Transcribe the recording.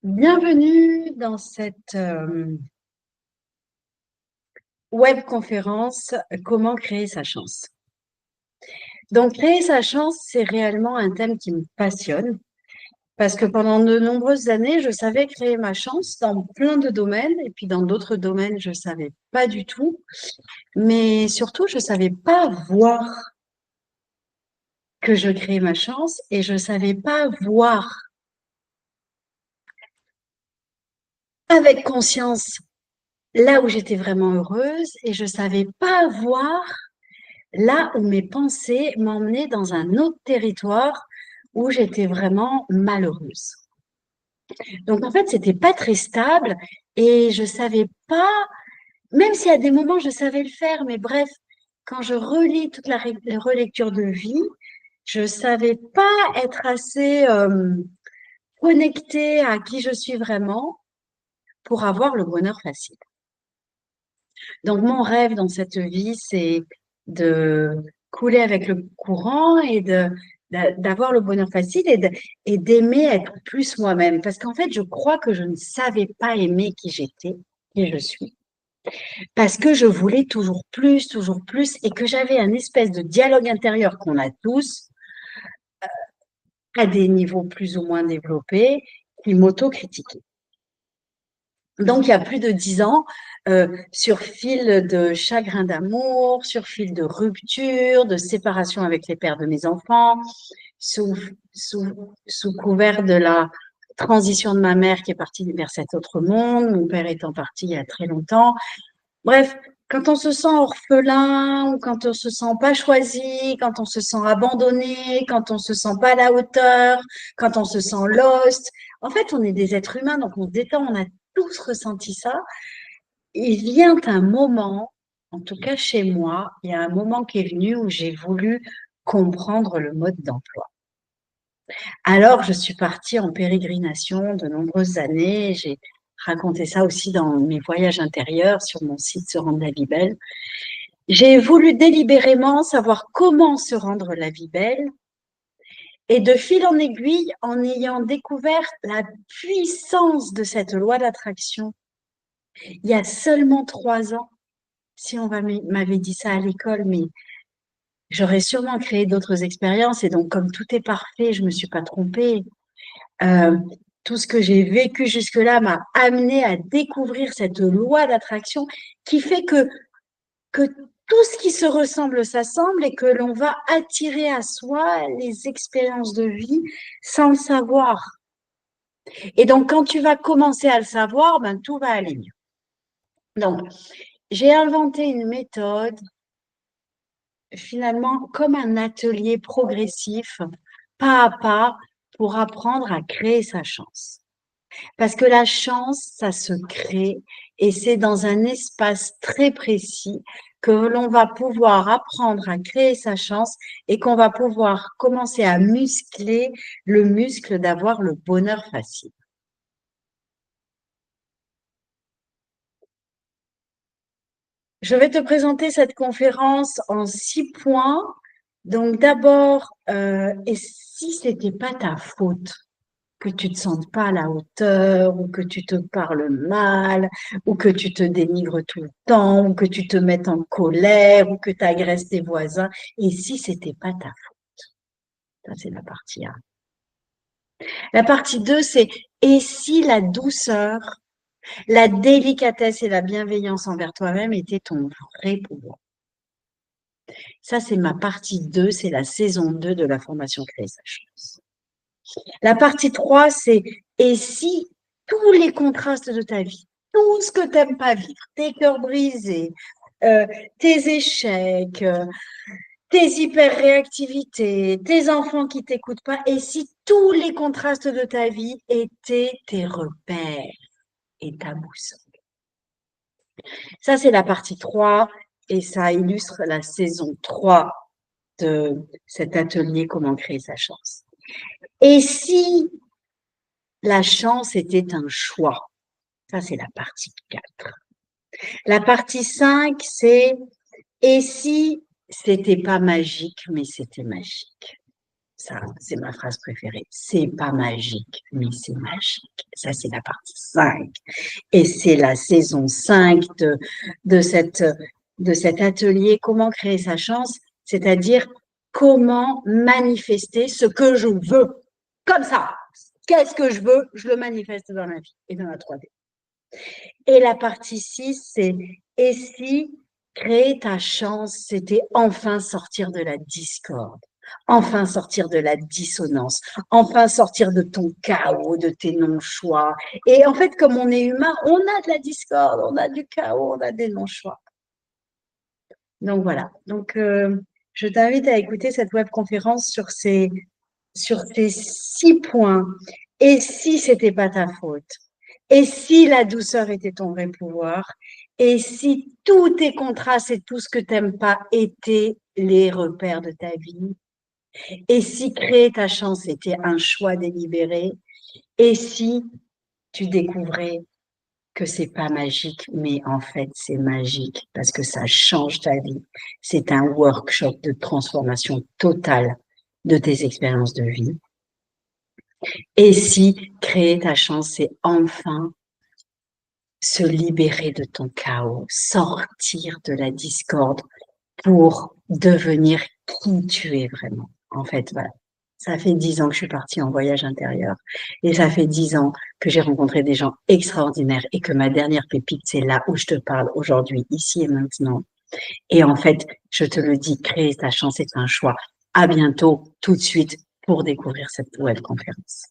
Bienvenue dans cette webconférence Comment créer sa chance. Donc, créer sa chance, c'est réellement un thème qui me passionne parce que pendant de nombreuses années, je savais créer ma chance dans plein de domaines et puis dans d'autres domaines, je savais pas du tout. Mais surtout, je savais pas voir que je créais ma chance et je savais pas voir avec conscience là où j'étais vraiment heureuse et je savais pas voir là où mes pensées m'emmenaient dans un autre territoire où j'étais vraiment malheureuse. Donc en fait, c'était pas très stable et je savais pas, même si à des moments je savais le faire, mais bref, quand je relis toute la relecture de vie, je savais pas être assez connectée à qui je suis vraiment pour avoir le bonheur facile. Donc mon rêve dans cette vie, c'est de couler avec le courant et d'avoir le bonheur facile et d'aimer être plus moi-même. Parce qu'en fait, je crois que je ne savais pas aimer qui j'étais, qui je suis, parce que je voulais toujours plus, et que j'avais un espèce de dialogue intérieur qu'on a tous, à des niveaux plus ou moins développés, qui m'auto-critiquait. Donc, il y a plus de 10 ans, sur fil de chagrin d'amour, sur fil de rupture, de séparation avec les pères de mes enfants, sous, sous couvert de la transition de ma mère qui est partie vers cet autre monde, mon père étant parti il y a très longtemps. Bref, quand on se sent orphelin ou quand on se sent pas choisi, quand on se sent abandonné, quand on se sent pas à la hauteur, quand on se sent lost, en fait, on est des êtres humains, donc on se détend, on a tous ressenti ça. Il vient un moment, en tout cas chez moi, il y a un moment qui est venu où j'ai voulu comprendre le mode d'emploi. Alors, je suis partie en pérégrination de nombreuses années. J'ai raconté ça aussi dans mes voyages intérieurs sur mon site Se rendre la vie belle. J'ai voulu délibérément savoir comment se rendre la vie belle et de fil en aiguille, en ayant découvert la puissance de cette loi d'attraction, il y a seulement 3 ans, si on m'avait dit ça à l'école, mais j'aurais sûrement créé d'autres expériences et donc comme tout est parfait, je me suis pas trompée. Euh, tout ce que j'ai vécu jusque-là m'a amené à découvrir cette loi d'attraction qui fait que tout ce qui se ressemble s'assemble et que l'on va attirer à soi les expériences de vie sans le savoir. Et donc, quand tu vas commencer à le savoir, ben, tout va aller mieux. Donc, j'ai inventé une méthode, finalement, comme un atelier progressif, pas à pas, pour apprendre à créer sa chance. Parce que la chance, ça se crée et c'est dans un espace très précis que l'on va pouvoir apprendre à créer sa chance et qu'on va pouvoir commencer à muscler le muscle d'avoir le bonheur facile. Je vais te présenter cette conférence en 6 points. Donc d'abord, et si c'était pas ta faute? Que tu te sentes pas à la hauteur, ou que tu te parles mal, ou que tu te dénigres tout le temps, ou que tu te mettes en colère, ou que tu agresses tes voisins. Et si c'était pas ta faute? Ça, c'est la partie 1. La partie 2, c'est et si la douceur, la délicatesse et la bienveillance envers toi-même étaient ton vrai pouvoir? Ça, c'est ma partie 2, c'est la saison 2 de la formation Créer sa chance. La partie 3, c'est et si tous les contrastes de ta vie, tout ce que tu n'aimes pas vivre, tes cœurs brisés, euh, tes échecs, tes hyper-réactivités, tes enfants qui t'écoutent pas, et si tous les contrastes de ta vie étaient tes repères et ta boussole. Ça, c'est la partie 3 et ça illustre la saison 3 de cet atelier Comment créer sa chance. Et si la chance était un choix? Ça, c'est la partie 4. La partie 5, c'est et si c'était pas magique, mais c'était magique. Ça, c'est ma phrase préférée. C'est pas magique, mais c'est magique. Ça, c'est la partie 5. Et c'est la saison 5 de, cette, de cet atelier Comment créer sa chance, c'est-à-dire comment manifester ce que je veux. Comme ça. Qu'est-ce que je veux? Je le manifeste dans la vie et dans la 3D. Et la partie 6, c'est et si créer ta chance, c'était enfin sortir de la discorde, enfin sortir de la dissonance, enfin sortir de ton chaos, de tes non-choix. Et en fait, comme on est humain, on a de la discorde, on a du chaos, on a des non-choix. Donc voilà. Donc, je t'invite à écouter cette webconférence sur ces 6 points. Et si c'était pas ta faute? Et si la douceur était ton vrai pouvoir? Et si tous tes contrastes et tout ce que t'aimes pas étaient les repères de ta vie? Et si créer ta chance était un choix délibéré? Et si tu découvrais que c'est pas magique, mais en fait c'est magique parce que ça change ta vie. C'est un workshop de transformation totale de tes expériences de vie. Et si créer ta chance, c'est enfin se libérer de ton chaos, sortir de la discorde pour devenir qui tu es vraiment. En fait, voilà. Ça fait 10 ans que je suis partie en voyage intérieur et ça fait 10 ans que j'ai rencontré des gens extraordinaires et que ma dernière pépite, c'est là où je te parle aujourd'hui, ici et maintenant. Et en fait, je te le dis, créer ta chance est un choix. À bientôt, tout de suite, pour découvrir cette web conférence.